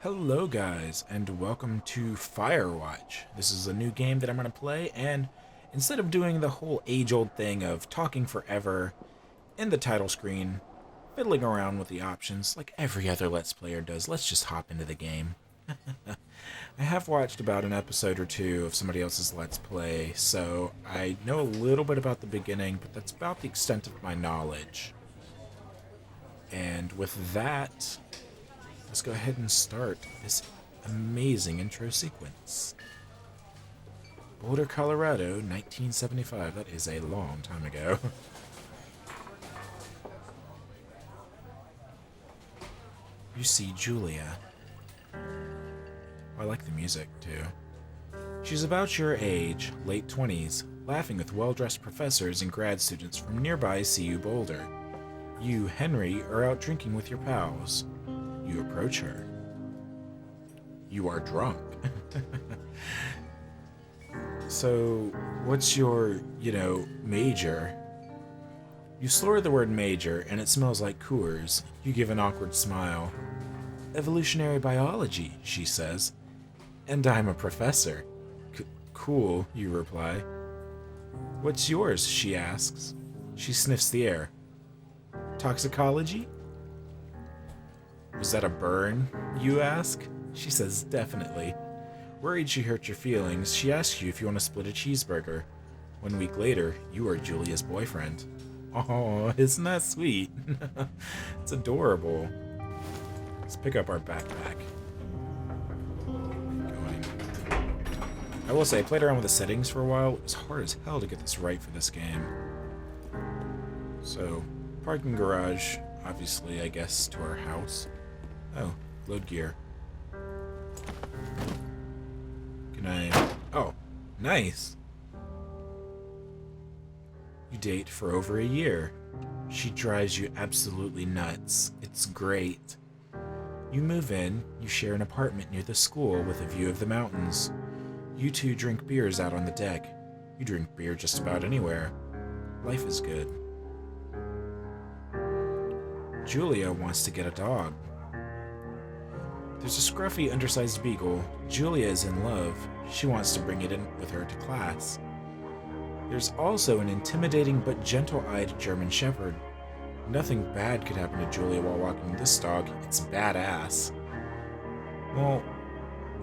Hello guys, and welcome to Firewatch. This is a new game that I'm going to play, and instead of doing the whole age-old thing of talking forever in the title screen, fiddling around with the options like every other Let's Player does, let's just hop into the game. I have watched about an episode or two of somebody else's Let's Play, so I know a little bit about the beginning, but that's about the extent of my knowledge. And with that, let's go ahead and start this amazing intro sequence. Boulder, Colorado, 1975. That is a long time ago. You see Julia. I like the music, too. She's about your age, late 20s, laughing with well-dressed professors and grad students from nearby CU Boulder. You, Henry, are out drinking with your pals. You approach her. You are drunk. So, what's your, major? You slur the word major, and it smells like Coors. You give an awkward smile. Evolutionary biology, she says. And I'm a professor. Cool, you reply. What's yours, she asks. She sniffs the air. Toxicology? Was that a burn, you ask? She says, definitely. Worried she hurt your feelings, she asks you if you want to split a cheeseburger. 1 week later, you are Julia's boyfriend. Oh, isn't that sweet? It's adorable. Let's pick up our backpack. I will say, I played around with the settings for a while. It was hard as hell to get this right for this game. So, parking garage, obviously, I guess, to our house. Oh, load gear. Can I... Oh, nice! You date for over a year. She drives you absolutely nuts. It's great. You move in, you share an apartment near the school with a view of the mountains. You two drink beers out on the deck. You drink beer just about anywhere. Life is good. Julia wants to get a dog. There's a scruffy, undersized beagle. Julia is in love. She wants to bring it in with her to class. There's also an intimidating but gentle-eyed German Shepherd. Nothing bad could happen to Julia while walking this dog. It's badass. Well,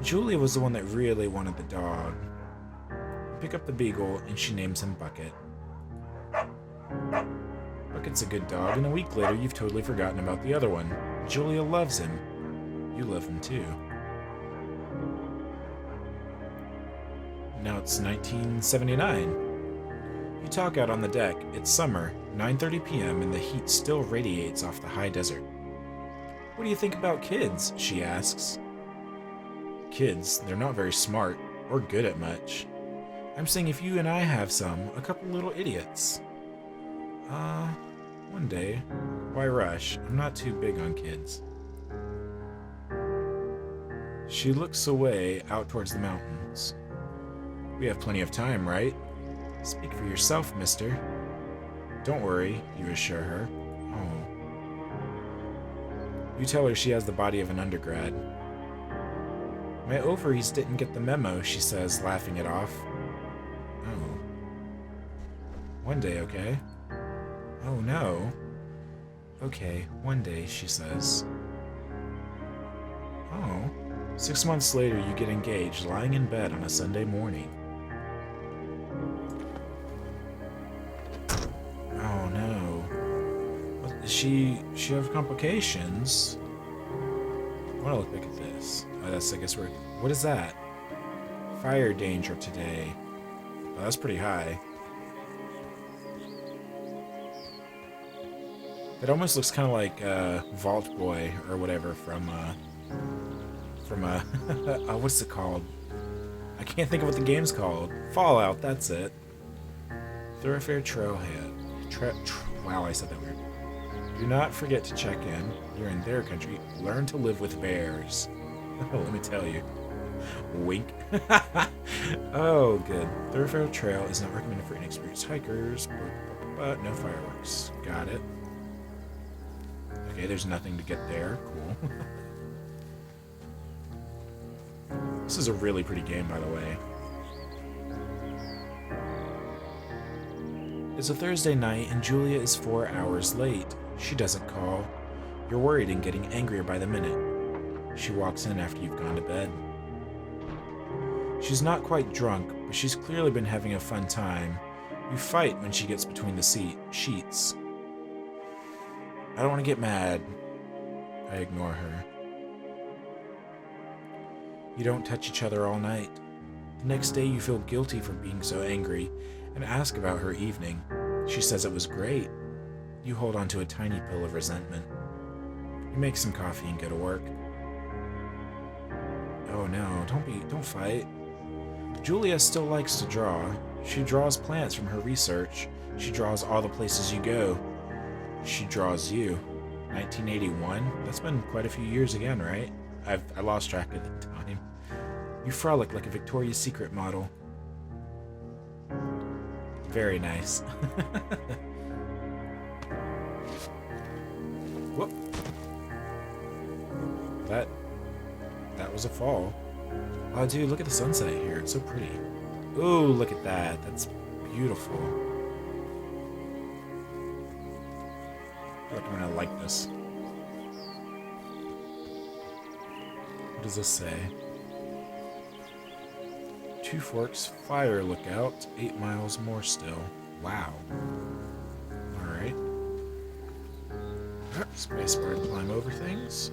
Julia was the one that really wanted the dog. Pick up the beagle, and she names him Bucket. Bucket's a good dog, and a week later you've totally forgotten about the other one. Julia loves him. You love him too. Now it's 1979. You talk out on the deck. It's summer, 9:30 p.m., and the heat still radiates off the high desert. What do you think about kids? She asks. Kids, they're not very smart, or good at much. I'm saying if you and I have some, a couple little idiots. One day. Why rush? I'm not too big on kids. She looks away out towards the mountains. We have plenty of time, right? Speak for yourself, mister. Don't worry, you assure her. Oh. You tell her she has the body of an undergrad. My ovaries didn't get the memo, she says, laughing it off. Oh. One day, okay? Oh, no. Okay, one day, she says. Oh. 6 months later, you get engaged, lying in bed on a Sunday morning. Oh, no. What, does she have complications? I want to look back at this. Oh, that's, I guess, what is that? Fire danger today. Oh, that's pretty high. It almost looks kind of like Vault Boy or whatever from what's it called? I can't think of what the game's called. Fallout, that's it. Thoroughfare Trailhead. Wow, I said that weird. Do not forget to check in. You're in their country. Learn to live with bears. Let me tell you. Wink. Oh, good. Thoroughfare Trail is not recommended for inexperienced hikers, but no fireworks. Got it. Okay, there's nothing to get there. Cool. This is a really pretty game, by the way. It's a Thursday night, and Julia is 4 hours late. She doesn't call. You're worried and getting angrier by the minute. She walks in after you've gone to bed. She's not quite drunk, but she's clearly been having a fun time. You fight when she gets between the sheets. I don't want to get mad. I ignore her. You don't touch each other all night. The next day you feel guilty for being so angry and ask about her evening. She says it was great. You hold on to a tiny pill of resentment. You make some coffee and go to work. Oh no, don't fight. Julia still likes to draw. She draws plants from her research. She draws all the places you go. She draws you. 1981? That's been quite a few years again, right? I lost track of the time. You frolic like a Victoria's Secret model. Very nice. Whoop. That was a fall. Oh, dude, look at the sunset here. It's so pretty. Ooh, look at that. That's beautiful. I feel like I'm gonna like this. What does this say? Two Forks Fire Lookout, 8 miles more still. Wow. Alright. Spacebar to climb over things.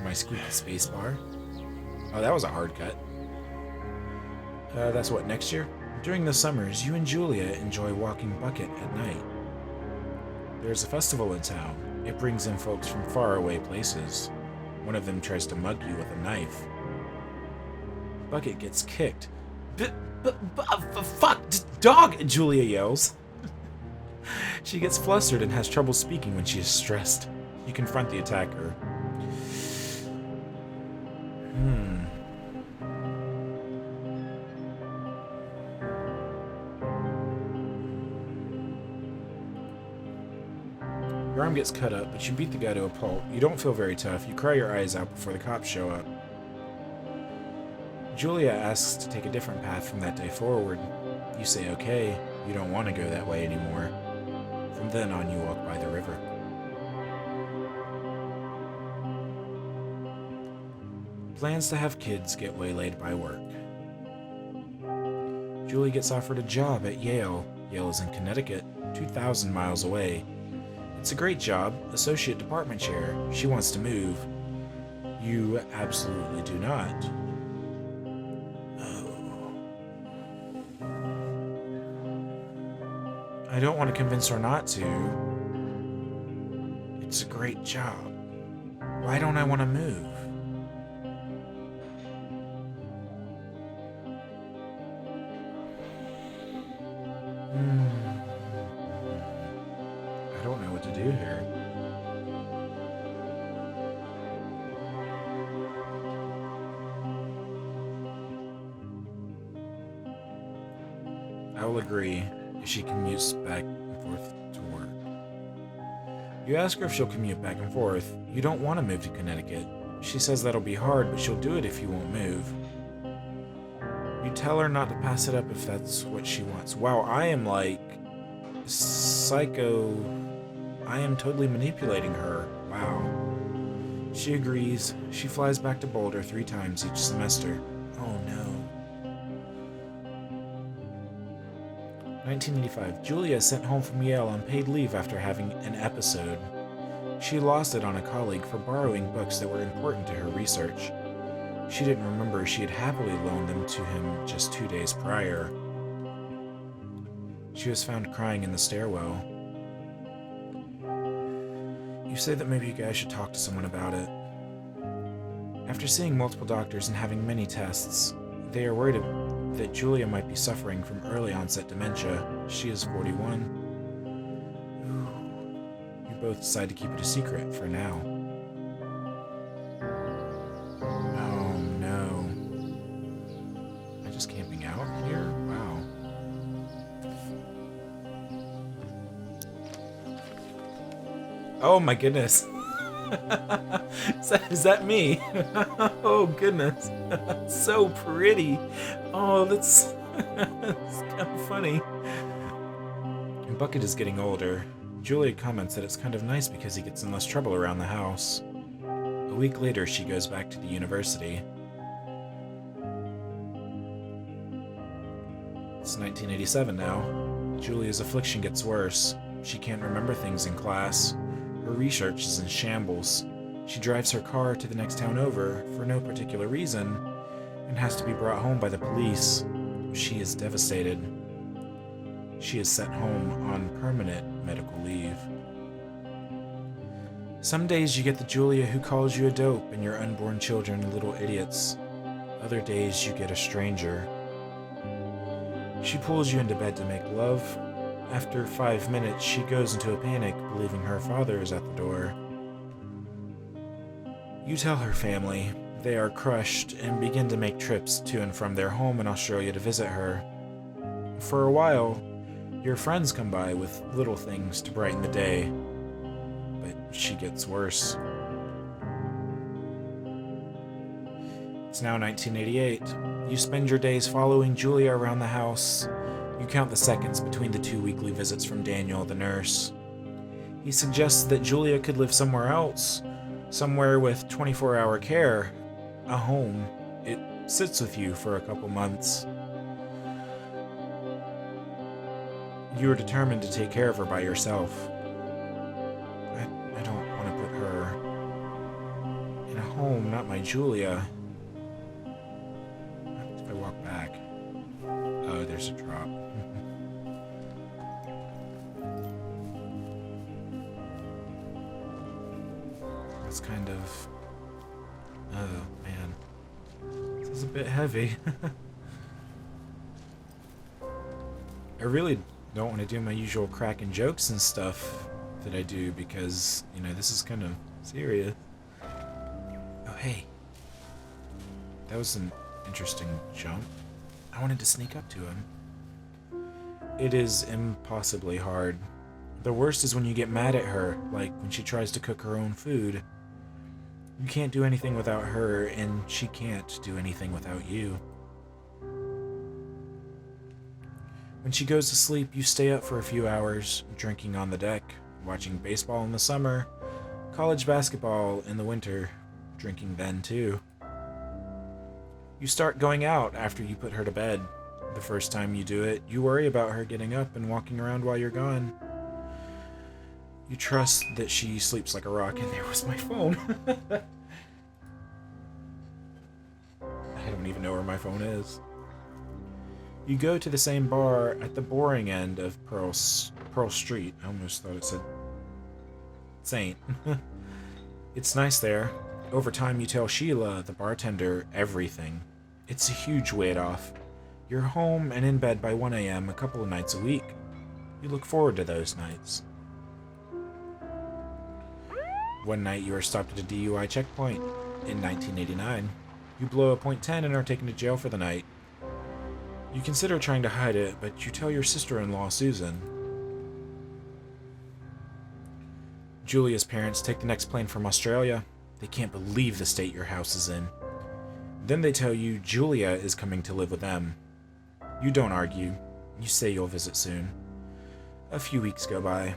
My squeaky spacebar. Oh, that was a hard cut. That's what, next year? During the summers, you and Julia enjoy walking Bucket at night. There's a festival in town. It brings in folks from faraway places. One of them tries to mug you with a knife. Bucket gets kicked. Fuck! Dog! Julia yells. She gets flustered and has trouble speaking when she is stressed. You confront the attacker. Your arm gets cut up, but you beat the guy to a pulp. You don't feel very tough. You cry your eyes out before the cops show up. Julia asks to take a different path from that day forward. You say okay. You don't want to go that way anymore. From then on, you walk by the river. Plans to have kids get waylaid by work. Julie gets offered a job at Yale. Yale is in Connecticut, 2,000 miles away. It's a great job, associate department chair. She wants to move. You absolutely do not. Oh. I don't want to convince her not to. It's a great job. Why don't I want to move? I don't know what to do here. I will agree if she commutes back and forth to work. You ask her if she'll commute back and forth. You don't want to move to Connecticut. She says that'll be hard, but she'll do it if you won't move. You tell her not to pass it up if that's what she wants. Wow, I am like psycho. I am totally manipulating her. Wow. She agrees. She flies back to Boulder 3 times each semester. Oh no. 1985. Julia sent home from Yale on paid leave after having an episode. She lost it on a colleague for borrowing books that were important to her research. She didn't remember she had happily loaned them to him just 2 days prior. She was found crying in the stairwell. You say that maybe you guys should talk to someone about it. After seeing multiple doctors and having many tests, they are worried that Julia might be suffering from early onset dementia. She is 41. Ooh. You both decide to keep it a secret for now. Oh no. Am I just camping out here? Wow. Oh my goodness. Is that me? Oh, goodness. So pretty. Oh, that's kind of funny. Bucket is getting older. Julia comments that it's kind of nice because he gets in less trouble around the house. A week later, she goes back to the university. It's 1987 now. Julia's affliction gets worse. She can't remember things in class. Her research is in shambles. She drives her car to the next town over for no particular reason and has to be brought home by the police. She is devastated. She is sent home on permanent medical leave. Some days you get the Julia who calls you a dope and your unborn children little idiots. Other days you get a stranger. She pulls you into bed to make love. After 5 minutes, she goes into a panic, believing her father is at the door. You tell her family. They are crushed and begin to make trips to and from their home in Australia to visit her. For a while, your friends come by with little things to brighten the day, but she gets worse. It's now 1988. You spend your days following Julia around the house. You count the seconds between the 2 weekly visits from Daniel, the nurse. He suggests that Julia could live somewhere else, somewhere with 24-hour care, a home. It sits with you for a couple months. You are determined to take care of her by yourself. I don't want to put her in a home, not my Julia. What if I walk back? Oh, there's a drop. That's kind of... Oh, man. This is a bit heavy. I really don't want to do my usual cracking jokes and stuff that I do because, you know, this is kind of serious. Oh, hey. That was an interesting jump. I wanted to sneak up to him. It is impossibly hard. The worst is when you get mad at her, like when she tries to cook her own food. You can't do anything without her, and she can't do anything without you. When she goes to sleep, you stay up for a few hours, drinking on the deck, watching baseball in the summer, college basketball in the winter, drinking then too. You start going out after you put her to bed. The first time you do it, you worry about her getting up and walking around while you're gone. You trust that she sleeps like a rock, and there was my phone. I don't even know where my phone is. You go to the same bar at the boring end of Pearl Street. I almost thought it said Saint. It's nice there. Over time, you tell Sheila, the bartender, everything. It's a huge weight off. You're home and in bed by 1 a.m. a couple of nights a week. You look forward to those nights. One night, you are stopped at a DUI checkpoint. In 1989, you blow a .10 and are taken to jail for the night. You consider trying to hide it, but you tell your sister-in-law, Susan. Julia's parents take the next plane from Australia. They can't believe the state your house is in. Then they tell you Julia is coming to live with them. You don't argue. You say you'll visit soon. A few weeks go by.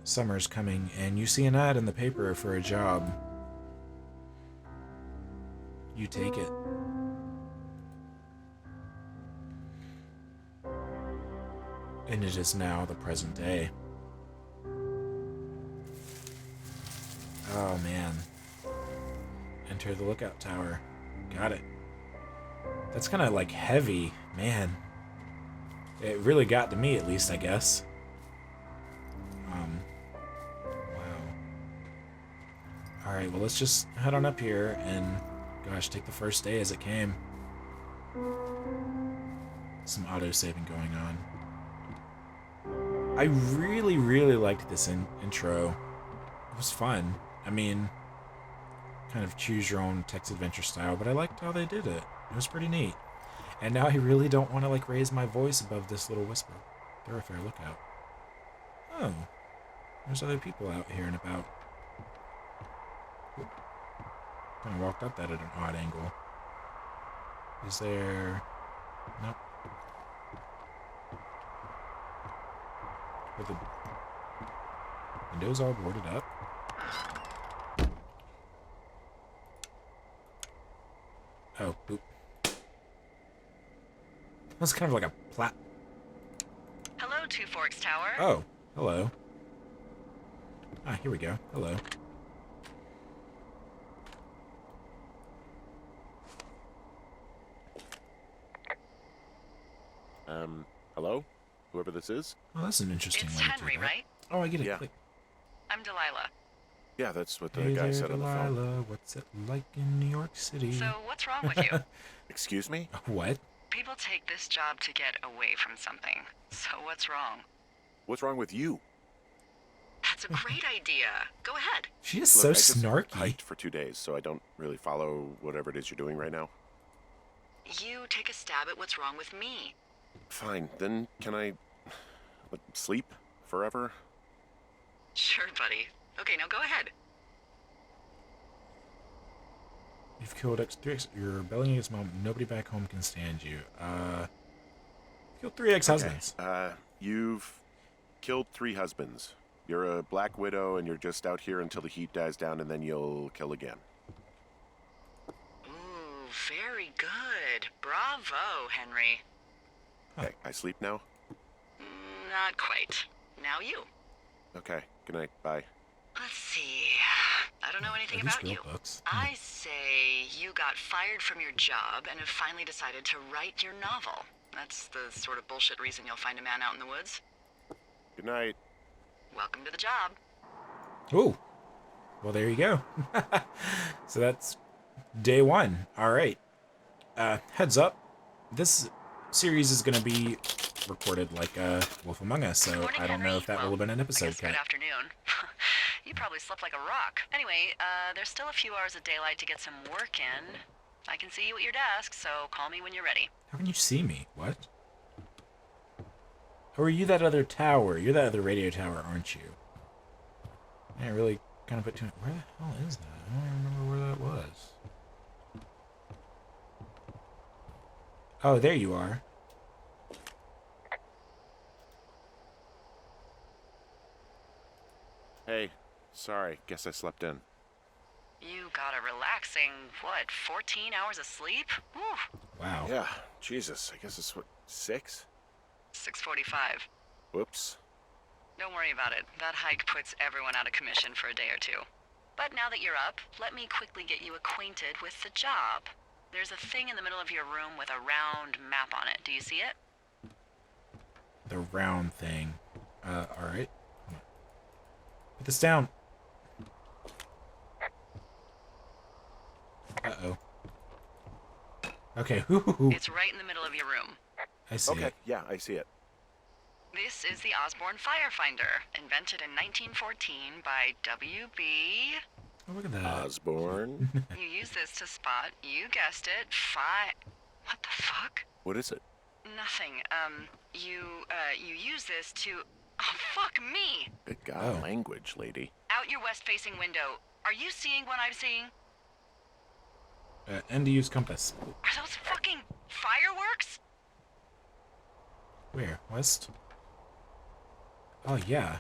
Summer's coming, and you see an ad in the paper for a job. You take it. And it is now the present day. Oh, man. Enter the lookout tower. Got it. That's kind of, like, heavy. Man. It really got to me, at least, I guess. Wow. Alright, well, let's just head on up here and, gosh, take the first day as it came. Some auto-saving going on. I really, really liked this intro. It was fun. I mean, kind of choose your own text adventure style, but I liked how they did it. It was pretty neat. And now I really don't want to, like, raise my voice above this little whisper. Thoroughfare lookout. Oh. There's other people out here and about. Kind of walked up that at an odd angle. Is there... Nope. Are the windows all boarded up? Oh, boop. That's kind of like a plat... Hello, Two Forks Tower. Oh, hello. Ah, here we go. Hello. Hello? Whoever this is? Oh, that's an interesting It's way to Henry, do that. right? Oh, I get it. Yeah. Click. I'm Delilah. Yeah, that's what the Hey guy there, said on the phone. Delilah. What's it like in New York City? So, what's wrong with you? Excuse me? What? People take this job to get away from something. So, what's wrong? What's wrong with you? That's a great idea. Go ahead. She is Look, so I just snarky. hiked for 2 days, so I don't really follow whatever it is you're doing right now. You take a stab at what's wrong with me. Fine, then can I sleep forever? Sure, buddy. Okay, now go ahead. You've killed You're rebelling against mom. Nobody back home can stand you. Killed 3 ex-husbands. Okay. You've killed 3 husbands. You're a black widow, and you're just out here until the heat dies down, and then you'll kill again. Ooh, very good. Bravo, Henry. Okay, I sleep now? Not quite. Now you. Okay, good night, bye. Let's see. I don't know anything Are these about real you. books? I say you got fired from your job and have finally decided to write your novel. That's the sort of bullshit reason you'll find a man out in the woods. Good night. Welcome to the job. Ooh. Well, there you go. So that's day 1. All right. Heads up. This series is going to be recorded like Wolf Among Us, so Morning, I don't know Henry. if that Well, will have been an I episode guess cut. good afternoon. You probably slept like a rock. Anyway, there's still a few hours of daylight to get some work in. I can see you at your desk, so call me when you're ready. How can you see me? What? Or are you that other tower? You're that other radio tower, aren't you? Yeah, really kind of put to it. Where the hell is that? I don't even remember where that was. Oh, there you are. Hey, sorry, guess I slept in. You got a relaxing, 14 hours of sleep? Whew. Wow. Yeah, Jesus, I guess it's 6? 6:45. Whoops. Don't worry about it. That hike puts everyone out of commission for a day or 2. But now that you're up, let me quickly get you acquainted with the job. There's a thing in the middle of your room with a round map on it. Do you see it? The round thing. Alright. Put this down. Uh-oh. Okay, whoo. It's right in the middle of your room. I see Okay, it. yeah, I see it. This is the Osborne Firefinder, invented in 1914 by W.B. Oh, look at that. Osborne. You use this to spot, you guessed it, What the fuck? What is it? Nothing. You use this to... Oh, fuck me! Good God, Oh. language, lady. Out your west-facing window. Are you seeing what I'm seeing? And to use compass. Are those fucking fireworks? Where? West? Oh, yeah.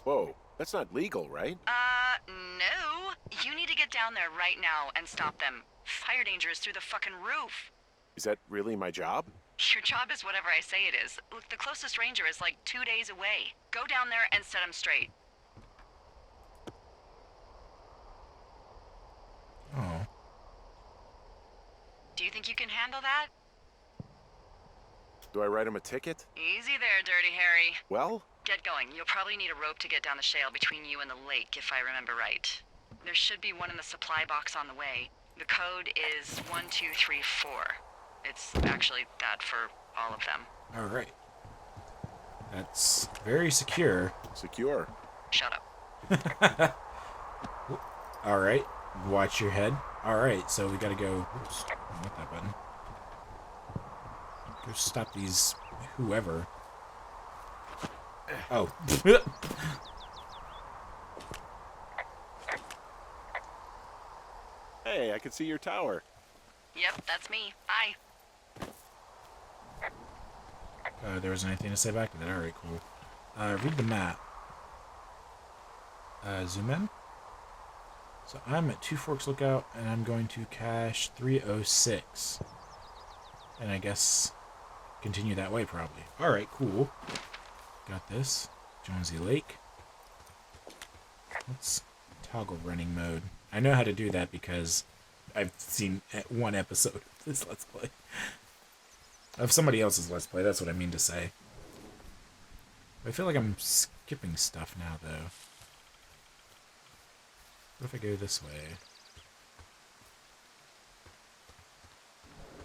Whoa, that's not legal, right? No. You need to get down there right now and stop them. Fire danger is through the fucking roof. Is that really my job? Your job is whatever I say it is. Look, the closest ranger is like 2 days away. Go down there and set him straight. Oh. Do you think you can handle that? Do I write him a ticket? Easy there, Dirty Harry. Well, Get going. You'll probably need a rope to get down the shale between you and the lake, if I remember right. There should be one in the supply box on the way. The code is 1234. It's actually that for all of them. Alright. That's very secure. secure. Shut up. Alright. Watch your head. Alright, so we gotta go... Oops, not that button. Go stop these... whoever. Oh. Hey, I can see your tower. Yep, that's me. Hi. There wasn't anything to say back to that. Alright, cool. Read the map. Zoom in. So I'm at Two Forks Lookout, and I'm going to cache 306. And I guess continue that way, probably. Alright, cool. Got this. Jonesy Lake. Let's toggle running mode. I know how to do that because I've seen one episode of this Let's Play. Of somebody else's Let's Play, that's what I mean to say. I feel like I'm skipping stuff now, though. What if I go this way?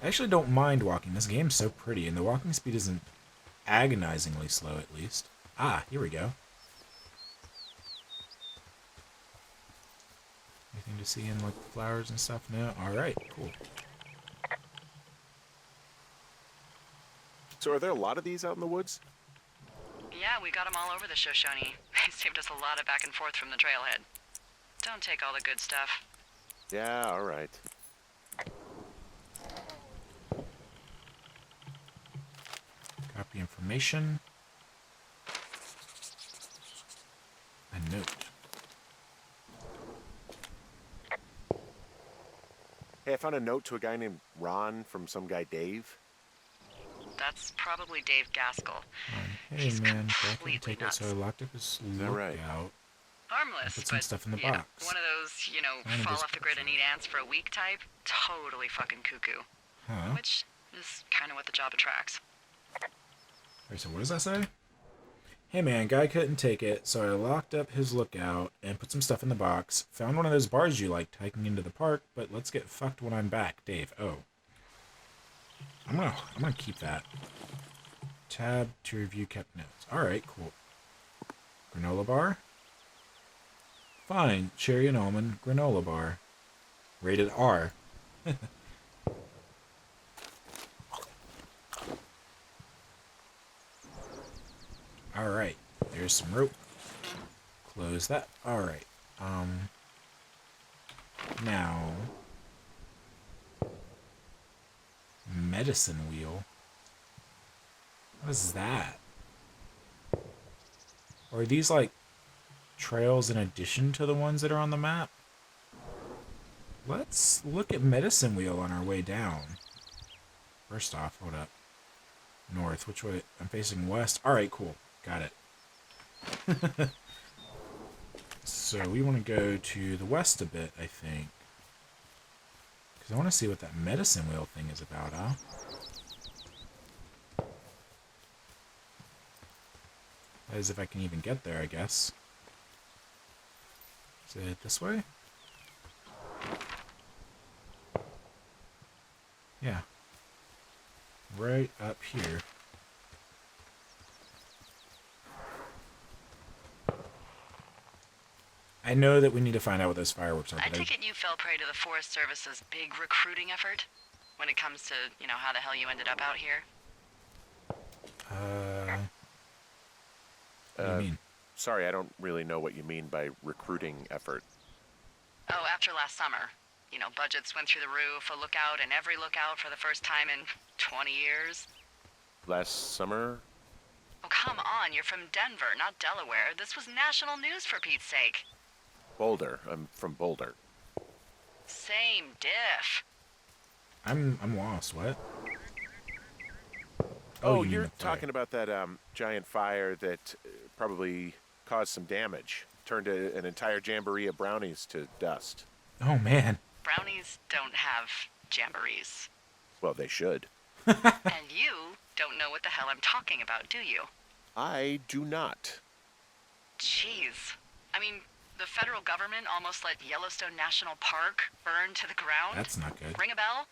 I actually don't mind walking. This game's so pretty, and the walking speed isn't agonizingly slow, at least. Ah, here we go. Anything to see in, like, flowers and stuff? No? Alright, cool. So are there a lot of these out in the woods? Yeah, we got them all over the Shoshone. They saved us a lot of back and forth from the trailhead. Don't take all the good stuff. Yeah, all right. Copy information. A note. Hey, I found a note to a guy named Ron from some guy Dave. That's probably Dave Gaskell. Hey He's man, back in completely ticket, nuts. so I locked up his that right? lookout. Harmless, Put some but stuff in the you know, box. one of those, Kind of fall just off the grid and eat ants for a week type. Totally fucking cuckoo. Huh? Which is kind of what the job attracts. Alright, so what does that say? Hey man, guy couldn't take it, so I locked up his lookout and put some stuff in the box. Found one of those bars you liked hiking into the park, but let's get fucked when I'm back, Dave. Oh. I'm gonna keep that. Tab to review kept notes. Alright, cool. Granola bar? Fine, cherry and almond granola bar. Rated R. Alright, there's some rope. Close that. Alright. Now. Medicine wheel. What is that? Or are these like trails in addition to the ones that are on the map? Let's look at medicine wheel on our way down. First off, hold up. North, which way? I'm facing west. Alright, cool. Got it. So we want to go to the west a bit, I think. Because I want to see what that medicine wheel thing is about, huh? As if I can even get there, I guess. Is it this way? Yeah. Right up here. I know that we need to find out what those fireworks are. I But take it you fell prey to the Forest Service's big recruiting effort when it comes to, how the hell you ended up out here. What do you mean? Sorry, I don't really know what you mean by recruiting effort. Oh, after last summer. Budgets went through the roof, a lookout and every lookout for the first time in 20 years. Last summer? Oh, come on, you're from Denver, not Delaware. This was national news for Pete's sake. Boulder. I'm from Boulder. Same diff. I'm lost. What? Oh, you mean you're the fire. talking about that giant fire that probably caused some damage. Turned an entire jamboree of brownies to dust. Oh man. Brownies don't have jamborees. Well, they should. And you don't know what the hell I'm talking about, do you? I do not. Jeez. I mean, the federal government almost let Yellowstone National Park burn to the ground. That's not good. Ring a bell?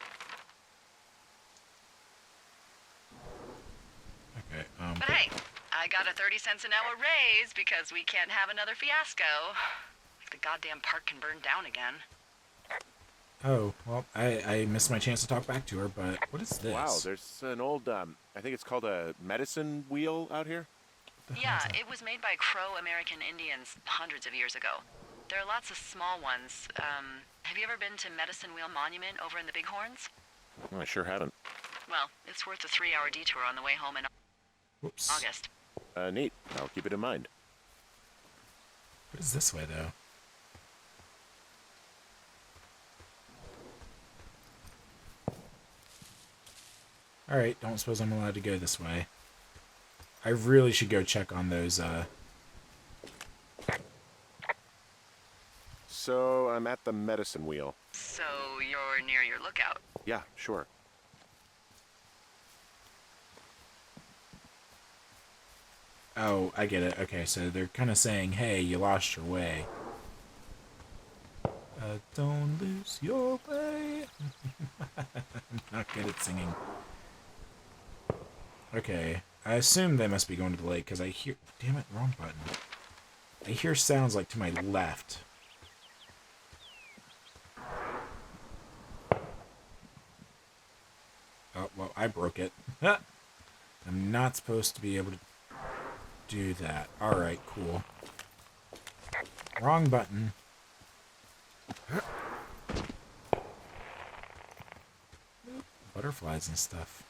Okay. But hey, I got a 30 cents an hour raise because we can't have another fiasco. Like the goddamn park can burn down again. Oh, well, I missed my chance to talk back to her, but what is this? Wow, there's an old, I think it's called a medicine wheel out here. What the hell Yeah, is that? it was made by Crow American Indians hundreds of years ago. There are lots of small ones. Have you ever been to Medicine Wheel Monument over in the Bighorns? I sure haven't. Well, it's worth a 3-hour detour on the way home in Whoops. August. Neat. I'll keep it in mind. What is this way, though? Alright, don't suppose I'm allowed to go this way. I really should go check on those, So, I'm at the medicine wheel. So you're near your lookout. Yeah, sure. Oh, I get it. Okay, so they're kind of saying, hey, you lost your way. Don't lose your way. I'm not good at singing. Okay, I assume they must be going to the lake, because I hear... Damn it, wrong button. I hear sounds like to my left. Oh, well, I broke it. I'm not supposed to be able to do that. Alright, cool. Wrong button. Butterflies and stuff.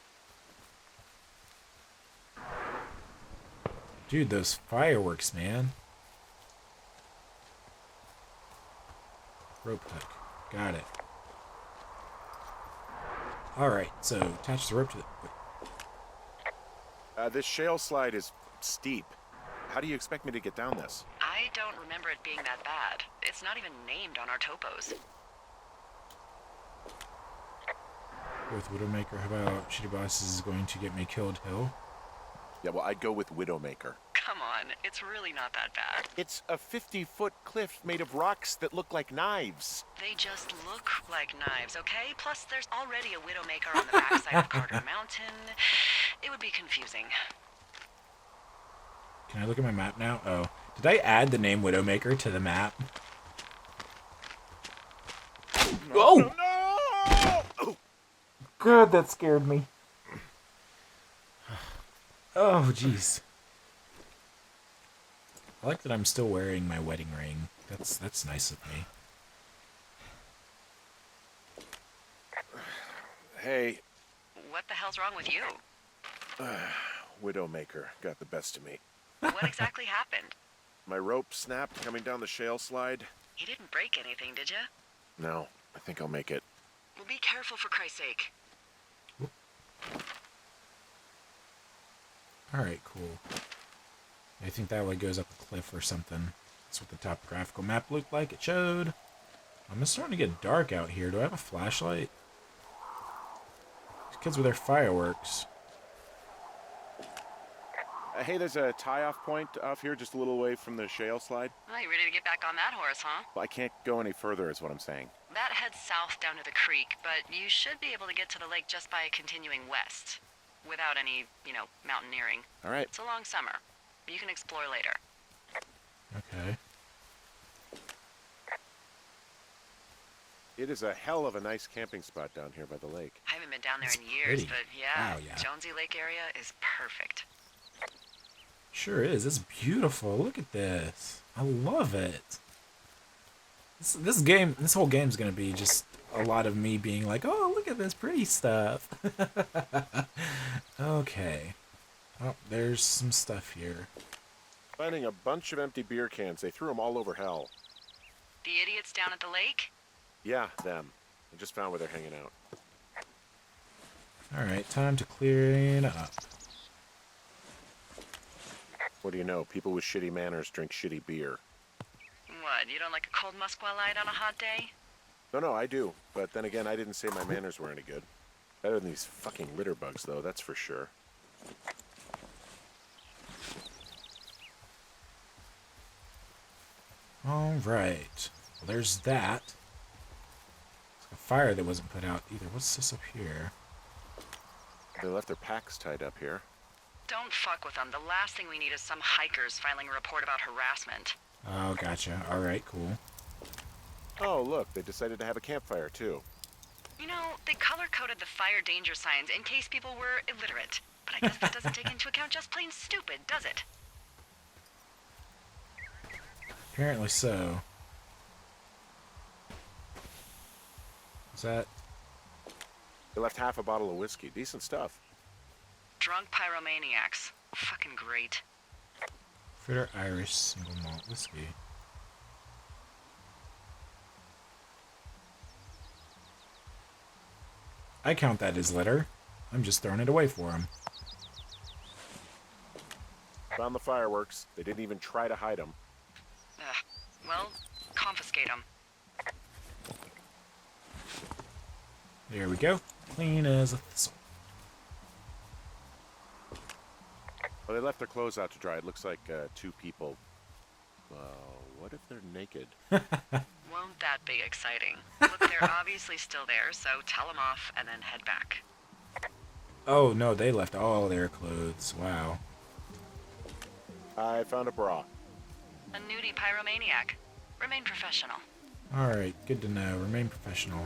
Dude, those fireworks, man. Rope hook. Got it. Alright, so attach the rope to the... This shale slide is steep. How do you expect me to get down this? I don't remember it being that bad. It's not even named on our topos. With Widowmaker, how about Shitty Bosses is going to get me killed hill? Yeah, well, I'd go with Widowmaker. Come on, it's really not that bad. It's a 50-foot cliff made of rocks that look like knives. They just look like knives, okay? Plus, there's already a Widowmaker on the backside of Carter Mountain. It would be confusing. Can I look at my map now? Oh. Did I add the name Widowmaker to the map? Oh! No! Oh! God, that scared me. Oh, jeez. I like that I'm still wearing my wedding ring. That's nice of me. Hey, What the hell's wrong with you? Widowmaker got the best of me. What exactly happened? My rope snapped coming down the shale slide. You didn't break anything, did you? No, I think I'll make it. Well, be careful for Christ's sake. Alright, cool. I think that way goes up a cliff or something. That's what the topographical map looked like. It showed. It's starting to get dark out here. Do I have a flashlight? These kids with their fireworks. Hey, there's a tie-off point off here just a little away from the shale slide. Oh, you ready to get back on that horse, huh? Well, I can't go any further is what I'm saying. That heads south down to the creek, but you should be able to get to the lake just by continuing west. Without any, mountaineering. All right. It's a long summer. You can explore later. Okay. It is a hell of a nice camping spot down here by the lake. I haven't been down there It's in years, pretty. but yeah, Wow, yeah. Jonesy Lake area is perfect. Sure is. It's beautiful. Look at this. I love it. This whole game's gonna be just a lot of me being like, oh, look at this pretty stuff. Okay. Oh, there's some stuff here. Finding a bunch of empty beer cans. They threw them all over hell. The idiots down at the lake? Yeah, them. I just found where they're hanging out. Alright, time to clean up. What do you know? People with shitty manners drink shitty beer. What, you don't like a cold Musqualite on a hot day? No, I do. But then again, I didn't say my manners were any good. Better than these fucking litter bugs, though, that's for sure. Alright. Well, there's that. It's a fire that wasn't put out either. What's this up here? They left their packs tied up here. Don't fuck with them. The last thing we need is some hikers filing a report about harassment. Oh, gotcha. Alright, cool. Oh, look, they decided to have a campfire, too. You know, they color-coded the fire danger signs in case people were illiterate. But I guess that doesn't take into account just plain stupid, does it? Apparently so. What's that? They left half a bottle of whiskey. Decent stuff. Drunk pyromaniacs. Fucking great. Fritter Irish single malt whiskey. I count that as litter. I'm just throwing it away for him. Found the fireworks. They didn't even try to hide them. Well, confiscate them. There we go. Clean as a thistle. Well, they left their clothes out to dry. It looks like 2 people. What if they're naked? Won't that be exciting? Look, they're obviously still there, so tell them off and then head back. Oh, no, they left all their clothes. Wow. I found a bra. A nudie pyromaniac. Remain professional. Alright, good to know. Remain professional.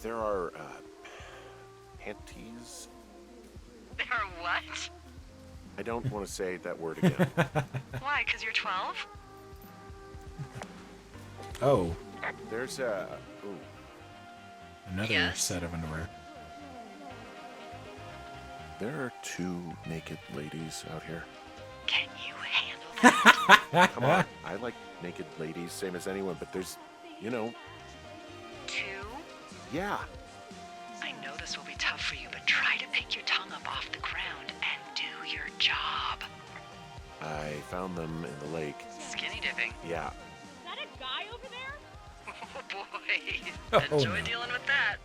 There are panties. There are what? I don't want to say that word again. Why, 'cause you're 12? Oh, There's ooh, another Yes? set of underwear. there are 2 naked ladies out here. Can you handle that? Come on, I like naked ladies, same as anyone, but there's, 2? yeah. I know this will be tough for you, but try to pick your tongue up off the ground and do your job. I found them in the lake. Skinny dipping. Yeah. Is that a guy over there? Oh boy. Oh, Enjoy no. dealing with that.